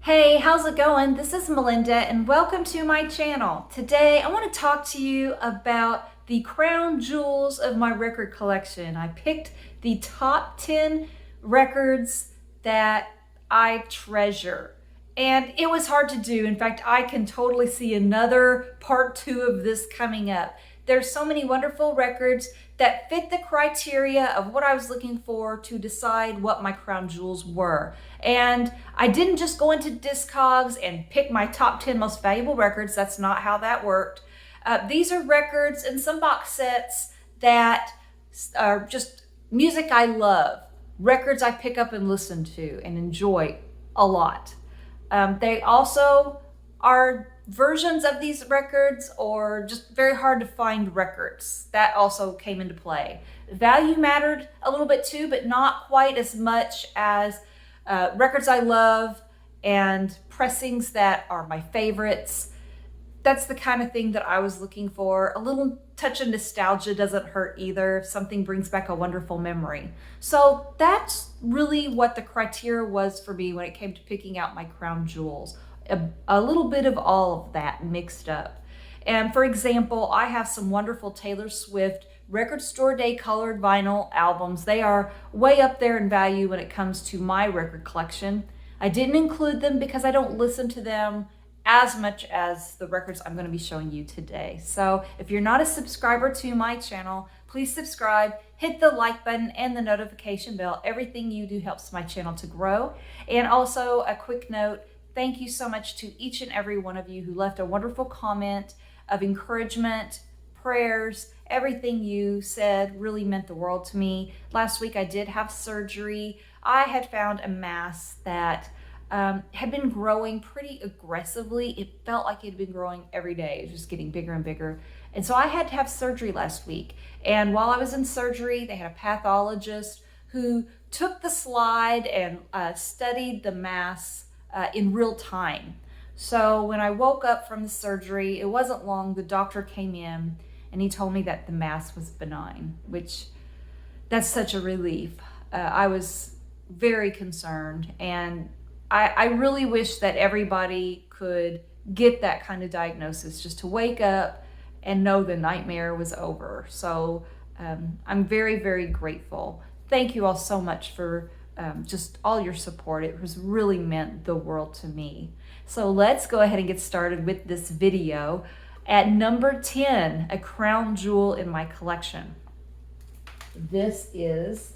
Hey, how's it going? This is Melinda and welcome to my channel. Today I want to talk to you about the crown jewels of my record collection. I picked the top 10 records that I treasure. And it was hard to do. In fact, I can totally see another part 2 of this coming up. There's so many wonderful records that fit the criteria of what I was looking for to decide what my crown jewels were. And I didn't just go into Discogs and pick my top 10 most valuable records. That's not how that worked. These are records and some box sets that are just music I love, records I pick up and listen to and enjoy a lot. They also are versions of these records or just very hard to find records. That also came into play. Value mattered a little bit too, but not quite as much as records I love and pressings that are my favorites. That's the kind of thing that I was looking for. A little touch of nostalgia doesn't hurt either. If something brings back a wonderful memory. So that's really what the criteria was for me when it came to picking out my crown jewels. A little bit of all of that mixed up. And for example, I have some wonderful Taylor Swift record store day colored vinyl albums. They are way up there in value when it comes to my record collection. I didn't include them because I don't listen to them as much as the records I'm going to be showing you today. So if you're not a subscriber to my channel, please subscribe, hit the like button and the notification bell. Everything you do helps my channel to grow. And also a quick note, thank you so much to each and every one of you who left a wonderful comment of encouragement, prayers. Everything you said really meant the world to me. Last week I did have surgery. I had found a mass that had been growing pretty aggressively. It felt like it had been growing every day. It was just getting bigger and bigger. And so I had to have surgery last week. And while I was in surgery, they had a pathologist who took the slide and studied the mass in real time. So when I woke up from the surgery, it wasn't long, the doctor came in and he told me that the mass was benign, which that's such a relief. I was very concerned, and I really wish that everybody could get that kind of diagnosis, just to wake up and know the nightmare was over. So I'm very, very grateful. Thank you all so much for just all your support. It has really meant the world to me. So let's go ahead and get started with this video. At number 10, a crown jewel in my collection. This is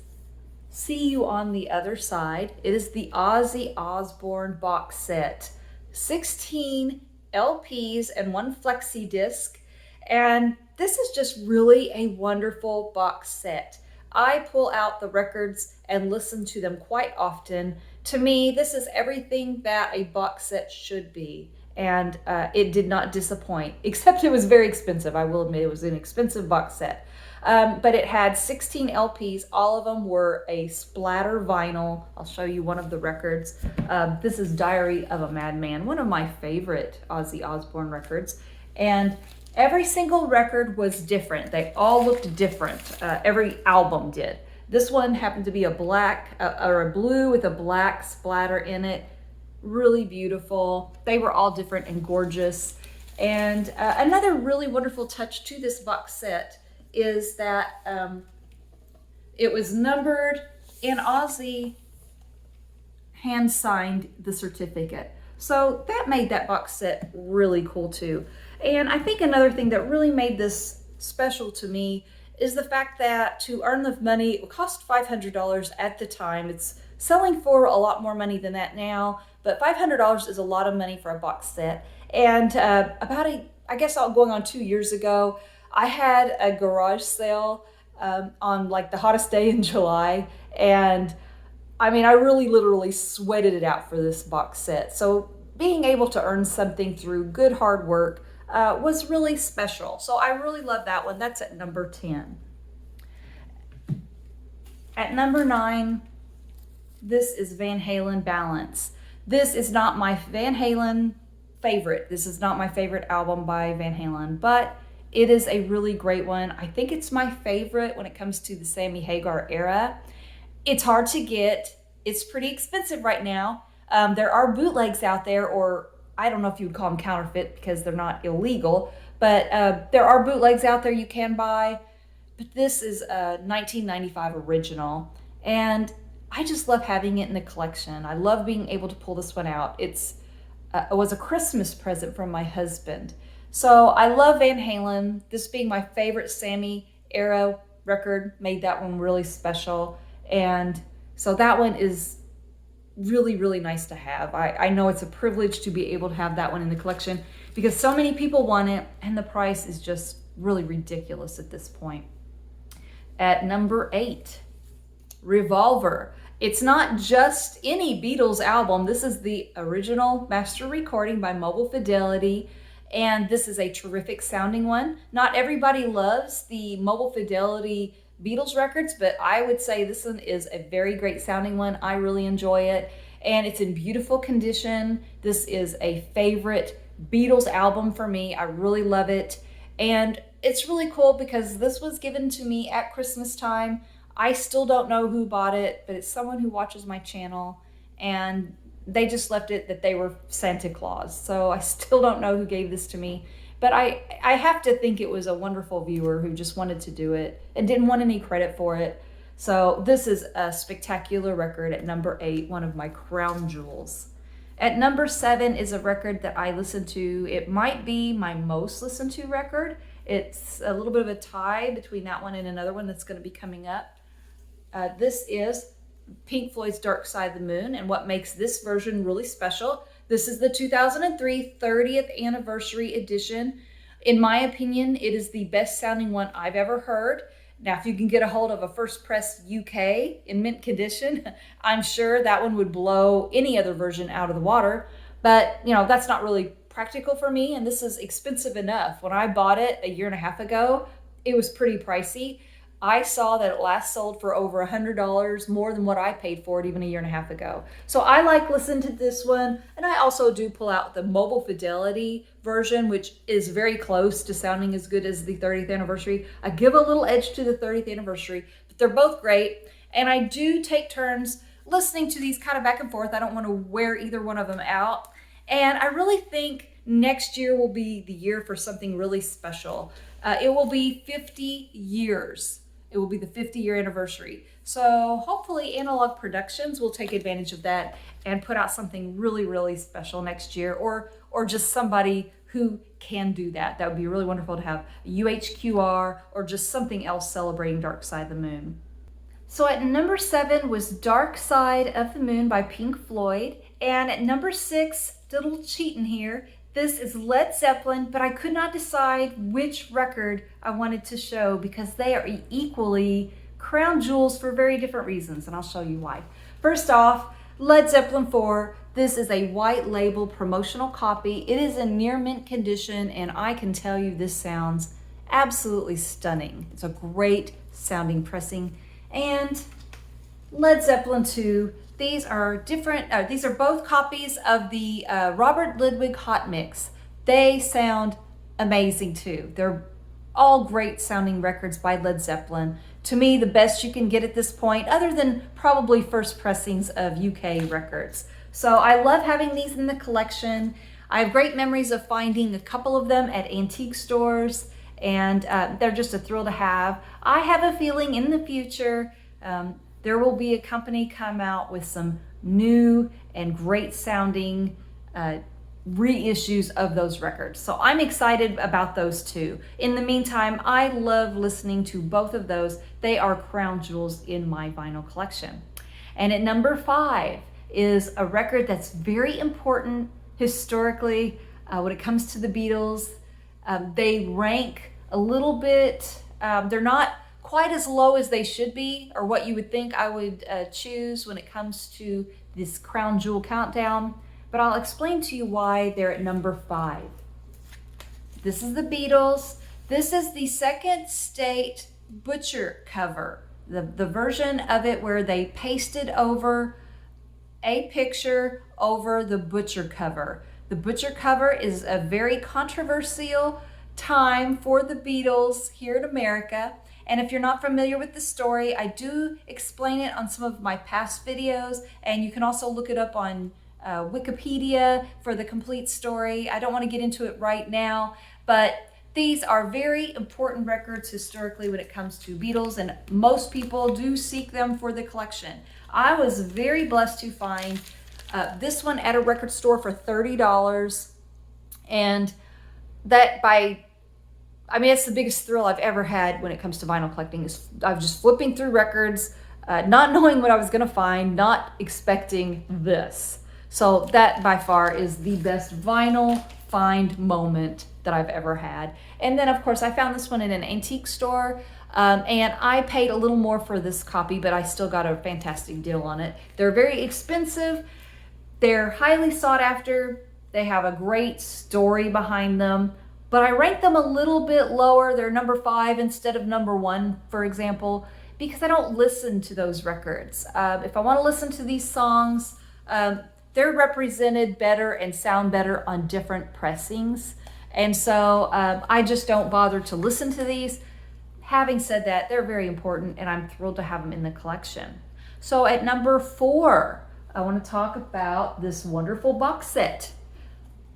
See You on the Other Side. It is the Ozzy Osbourne box set. 16 LPs and 1 flexi disc. And this is just really a wonderful box set. I pull out the records and listen to them quite often. To me, this is everything that a box set should be. And it did not disappoint, except it was very expensive. I will admit it was an expensive box set. But it had 16 LPs. All of them were a splatter vinyl. I'll show you one of the records. This is Diary of a Madman, one of my favorite Ozzy Osbourne records. And every single record was different. They all looked different. Every album did. This one happened to be a black or a blue with a black splatter in it. Really beautiful. They were all different and gorgeous. And another really wonderful touch to this box set is that it was numbered, and Ozzy hand signed the certificate. So that made that box set really cool too. And I think another thing that really made this special to me is the fact that to earn the money, it cost $500 at the time. It's selling for a lot more money than that now, but $500 is a lot of money for a box set. And I guess going on 2 years ago, I had a garage sale on like the hottest day in July. And I mean, I really literally sweated it out for this box set. So being able to earn something through good hard work was really special. So I really love that one. That's at number 10. At number 9, this is Van Halen Balance. This is not my Van Halen favorite. This is not my favorite album by Van Halen, but it is a really great one. I think it's my favorite when it comes to the Sammy Hagar era. It's hard to get. It's pretty expensive right now. There are bootlegs out there, or I don't know if you would call them counterfeit because they're not illegal, but there are bootlegs out there you can buy. But this is a 1995 original, and I just love having it in the collection. I love being able to pull this one out. It was a Christmas present from my husband. So I love Van Halen. This being my favorite Sammy era record made that one really special. And so that one is really, really nice to have. I know it's a privilege to be able to have that one in the collection because so many people want it, and the price is just really ridiculous at this point. At number 8, Revolver. It's not just any Beatles album. This is the original master recording by Mobile Fidelity, and this is a terrific sounding one. Not everybody loves the Mobile Fidelity Beatles records, but I would say this one is a very great sounding one. I really enjoy it, and it's in beautiful condition. This is a favorite Beatles album for me. I really love it, and it's really cool because this was given to me at Christmas time. I still don't know who bought it, but it's someone who watches my channel, and they just left it that they were Santa Claus. So I still don't know who gave this to me, but I have to think it was a wonderful viewer who just wanted to do it and didn't want any credit for it. So this is a spectacular record at number 8, one of my crown jewels. At number 7 is a record that I listen to. It might be my most listened to record. It's a little bit of a tie between that one and another one that's going to be coming up. This is Pink Floyd's Dark Side of the Moon, and what makes this version really special, this is the 2003 30th anniversary edition. In my opinion, it is the best sounding one I've ever heard. Now, if you can get a hold of a First Press UK in mint condition, I'm sure that one would blow any other version out of the water. But, you know, that's not really practical for me, and this is expensive enough. When I bought it a year and a half ago, it was pretty pricey. I saw that it last sold for over $100 more than what I paid for it even a year and a half ago. So I like listening to this one, and I also do pull out the Mobile Fidelity version, which is very close to sounding as good as the 30th anniversary. I give a little edge to the 30th anniversary, but they're both great, and I do take turns listening to these kind of back and forth. I don't want to wear either one of them out, and I really think next year will be the year for something really special. It will be 50 years. It will be the 50-year anniversary. So hopefully Analog Productions will take advantage of that and put out something really, really special next year, or just somebody who can do that. That would be really wonderful to have a UHQR or just something else celebrating Dark Side of the Moon. So at number 7 was Dark Side of the Moon by Pink Floyd. And at number 6, little cheating here, this is Led Zeppelin, but I could not decide which record I wanted to show because they are equally crown jewels for very different reasons, and I'll show you why. First off, Led Zeppelin 4. This is a white label promotional copy. It is in near mint condition, and I can tell you this sounds absolutely stunning. It's a great sounding pressing. And Led Zeppelin 2. These are different. These are both copies of the Robert Ludwig Hot Mix. They sound amazing too. They're all great sounding records by Led Zeppelin. To me, the best you can get at this point, other than probably first pressings of UK records. So I love having these in the collection. I have great memories of finding a couple of them at antique stores, and they're just a thrill to have. I have a feeling in the future, there will be a company come out with some new and great sounding reissues of those records. So I'm excited about those too. In the meantime, I love listening to both of those. They are crown jewels in my vinyl collection. And at number 5 is a record that's very important historically when it comes to the Beatles. They rank a little bit, they're not quite as low as they should be, or what you would think I would choose when it comes to this crown jewel countdown, but I'll explain to you why they're at number 5. This is the Beatles. This is the Second State Butcher cover, the version of it where they pasted over a picture over the Butcher cover. The Butcher cover is a very controversial time for the Beatles here in America. And if you're not familiar with the story, I do explain it on some of my past videos, and you can also look it up on Wikipedia for the complete story. I don't want to get into it right now, but these are very important records historically when it comes to Beatles, and most people do seek them for the collection. I was very blessed to find this one at a record store for $30, and it's the biggest thrill I've ever had when it comes to vinyl collecting. I was just flipping through records, not knowing what I was going to find, not expecting this. So that by far is the best vinyl find moment that I've ever had. And then of course I found this one in an antique store, and I paid a little more for this copy, but I still got a fantastic deal on it. They're very expensive. They're highly sought after. They have a great story behind them, but I rank them a little bit lower. They're number 5 instead of number 1, for example, because I don't listen to those records. If I want to listen to these songs, they're represented better and sound better on different pressings. And so I just don't bother to listen to these. Having said that, they're very important, and I'm thrilled to have them in the collection. So at number 4, I want to talk about this wonderful box set.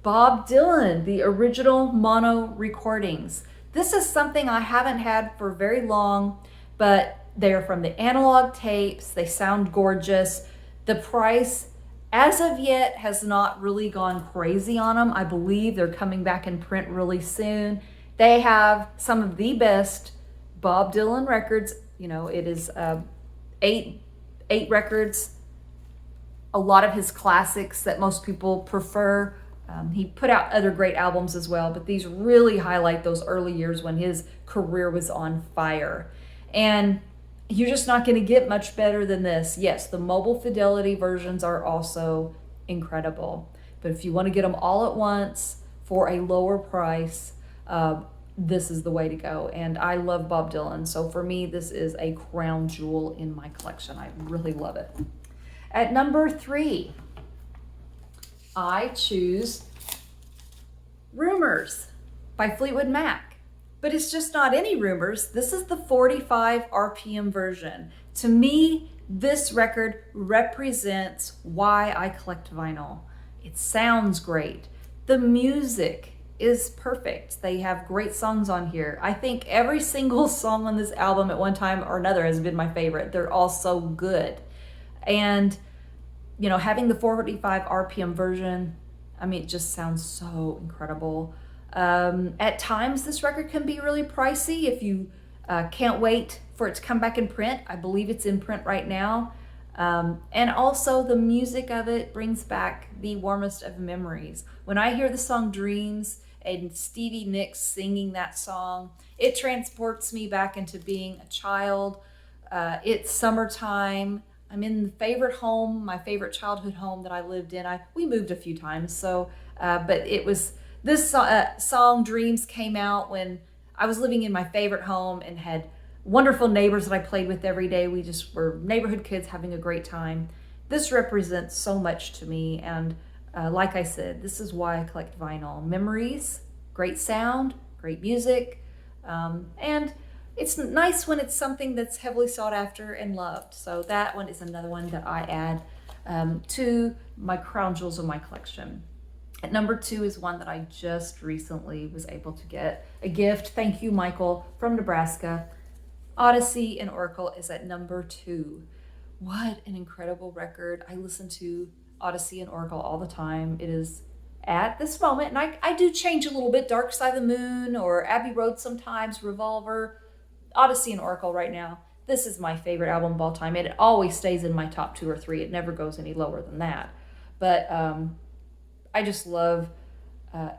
Bob Dylan, the original mono recordings. This is something I haven't had for very long, but they're from the analog tapes. They sound gorgeous. The price, as of yet, has not really gone crazy on them. I believe they're coming back in print really soon. They have some of the best Bob Dylan records. You know, it is eight records. A lot of his classics that most people prefer. He put out other great albums as well, but these really highlight those early years when his career was on fire. And you're just not going to get much better than this. Yes, the mobile Fidelity versions are also incredible. But if you want to get them all at once for a lower price, this is the way to go. And I love Bob Dylan. So for me, this is a crown jewel in my collection. I really love it. At number 3, I choose Rumours by Fleetwood Mac. But it's just not any Rumours. This is the 45 RPM version. To me, this record represents why I collect vinyl. It sounds great. The music is perfect. They have great songs on here. I think every single song on this album at one time or another has been my favorite. They're all so good. And, you know, having the 455 RPM version, I mean, it just sounds so incredible. At times, this record can be really pricey if you can't wait for it to come back in print. I believe it's in print right now. And also the music of it brings back the warmest of memories. When I hear the song Dreams and Stevie Nicks singing that song, it transports me back into being a child. It's summertime. I'm in the favorite home, my favorite childhood home that I lived in. We moved a few times, but it was this song Dreams came out when I was living in my favorite home and had wonderful neighbors that I played with every day. We just were neighborhood kids having a great time. This represents so much to me, and like I said, this is why I collect vinyl. Memories, great sound, great music, and it's nice when it's something that's heavily sought after and loved. So that one is another one that I add to my crown jewels of my collection. At number 2 is one that I just recently was able to get a gift. Thank you, Michael, from Nebraska. Odyssey and Oracle is at number 2. What an incredible record. I listen to Odyssey and Oracle all the time. It is at this moment, and I do change a little bit, Dark Side of the Moon or Abbey Road sometimes, Revolver. Odyssey and Oracle right now. This is my favorite album of all time. It always stays in my top 2 or 3. It never goes any lower than that. But I just love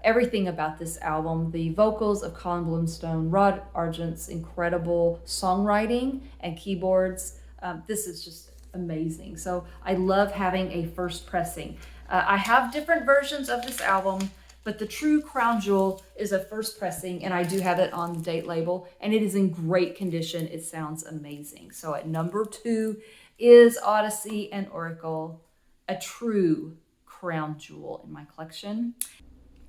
everything about this album. The vocals of Colin Blunstone, Rod Argent's incredible songwriting and keyboards. This is just amazing. So I love having a first pressing. I have different versions of this album, but the true crown jewel is a first pressing, and I do have it on the date label, and it is in great condition. It sounds amazing. So at number 2 is Odyssey and Oracle, a true crown jewel in my collection.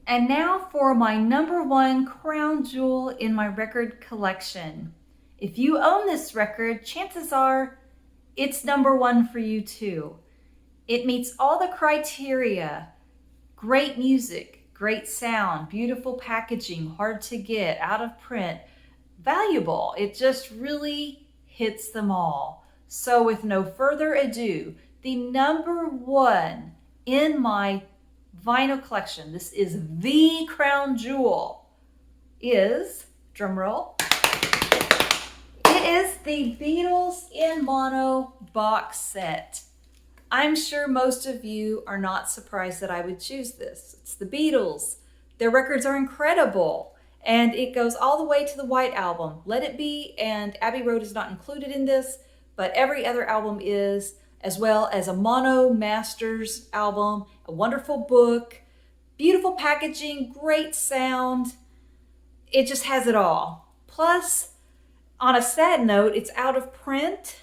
And now for my number 1 crown jewel in my record collection. If you own this record, chances are it's number 1 for you too. It meets all the criteria. Great music, great sound, beautiful packaging, hard to get, out of print, valuable. It just really hits them all. So with no further ado, the number one in my vinyl collection, this is the crown jewel, is, drumroll, it is the Beatles in Mono box set. I'm sure most of you are not surprised that I would choose this. It's the Beatles. Their records are incredible, and it goes all the way to the White Album. Let It Be and Abbey Road is not included in this, but every other album is, as well as a Mono Masters album, a wonderful book, beautiful packaging, great sound. It just has it all. Plus, on a sad note, it's out of print.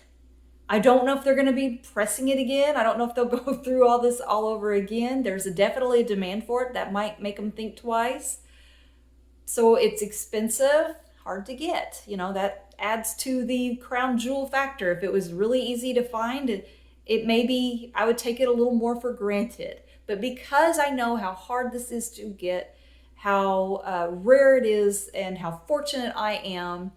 I don't know if they're going to be pressing it again. I don't know if they'll go through all this all over again. There's definitely a demand for it that might make them think twice. So it's expensive, hard to get. You know, that adds to the crown jewel factor. If it was really easy to find, it maybe I would take it a little more for granted. But because I know how hard this is to get, how rare it is, and how fortunate I am,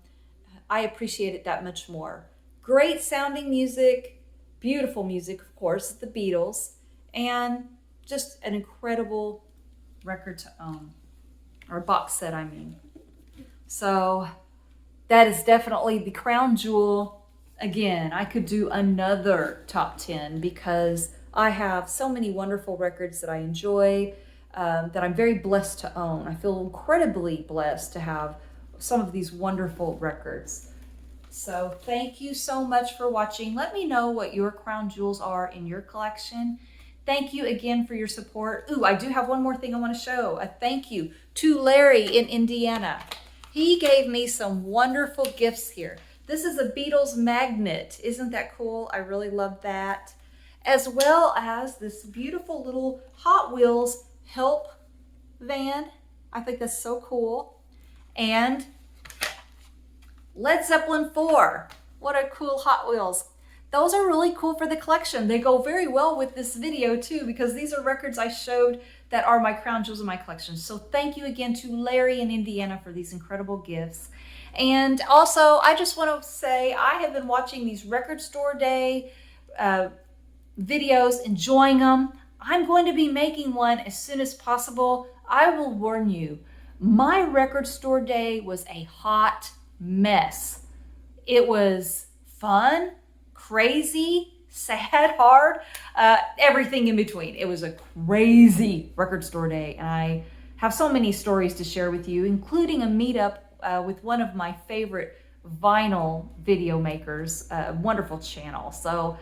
I appreciate it that much more. Great sounding music, beautiful music, of course, the Beatles, and just an incredible record to own, or box set, I mean. So that is definitely the crown jewel. Again, I could do another top 10 because I have so many wonderful records that I enjoy, that I'm very blessed to own. I feel incredibly blessed to have some of these wonderful records. So thank you so much for watching. Let me know what your crown jewels are in your collection. Thank you again for your support. Ooh, I do have one more thing I want to show. A thank you to Larry in Indiana. He gave me some wonderful gifts here. This is a Beatles magnet. Isn't that cool? I really love that. As well as this beautiful little Hot Wheels help van. I think that's so cool. And Led Zeppelin 4. What a cool Hot Wheels. Those are really cool for the collection. They go very well with this video too, because these are records I showed that are my crown jewels in my collection. So thank you again to Larry in Indiana for these incredible gifts. And also, I just want to say I have been watching these record store day videos, enjoying them. I'm going to be making one as soon as possible. I will warn you, my record store day was a hot mess. It was fun, crazy, sad, hard, everything in between. It was a crazy record store day, and I have so many stories to share with you, including a meetup with one of my favorite vinyl video makers, a wonderful channel. So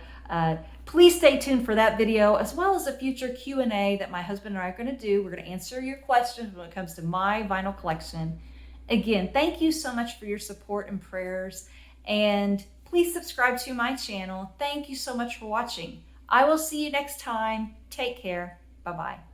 please stay tuned for that video, as well as a future Q&A that my husband and I are going to do. We're going to answer your questions when it comes to my vinyl collection. Again, thank you so much for your support and prayers, and please subscribe to my channel. Thank you so much for watching. I will see you next time. Take care. Bye-bye.